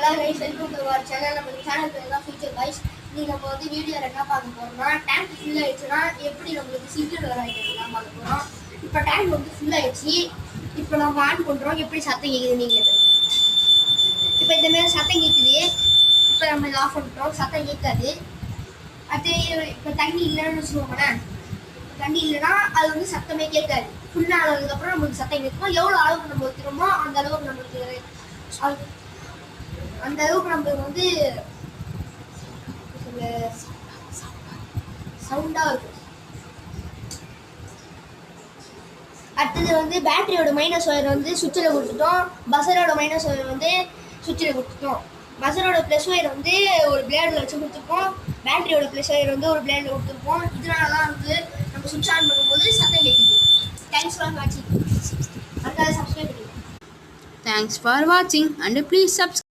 Hello guys, welcome to our channel. நம்ம channel பேர் தான் ஃபியூச்சர் பாய்ஸ். இன்னைக்கு நம்ம வந்து வீடியோவில் என்ன பார்க்க போகிறோம்னா, டேங்க் ஃபுல் ஆயிடுச்சுன்னா எப்படி நம்மளுக்கு சிங்கிள் வர ஐட்டம் பார்க்க போகிறோம். இப்போ டேங்க் வந்து ஃபுல் ஆயிடுச்சு. இப்போ நம்ம ஆன் பண்ணுறோம். எப்படி சத்தம் கேட்குது நீங்களே. இப்போ இந்தமாரி சத்தம் கேட்குது. இப்போ நம்ம இதை ஆஃப் பண்ணுறோம். சத்தம் கேட்காது. அது இப்போ தண்ணி இல்லைன்னு வச்சுக்கோங்களேன். தண்ணி இல்லைன்னா அது வந்து சத்தமே கேட்காது. ஃபுல்லாக ஆனதுக்கப்புறம் நம்மளுக்கு சத்தம் கேட்கும். எவ்வளோ அளவுக்கு நம்ம வைக்கிறோமோ அந்த அளவுக்கு நம்மளுக்கு நம்மளுக்கு வந்து சவுண்டா இருக்கும். அடுத்தது வந்து பேட்டரியோட மைனஸ் ஒயர் வந்து சுவிட்சில் கொடுத்துட்டோம். பஸரோட மைனஸ் ஒயர் வந்து சுவிட்சில் கொடுத்துட்டோம். பஸரோட ப்ளஸ் ஒயர் வந்து ஒரு பிளேடில் வச்சு கொடுத்துருப்போம். பேட்டரியோட ப்ளஸ் ஒயர் வந்து ஒரு பிளேடில் கொடுத்துருப்போம். இதனால தான் வந்து நம்ம சுவிட்ச் ஆன் பண்ணும்போது சத்தம் கேட்குது. தேங்க்ஸ் ஃபார் வாட்சிங். அதுக்காக சப்ஸ்கிரைப் பண்ணுங்க. Thanks for watching and please subscribe.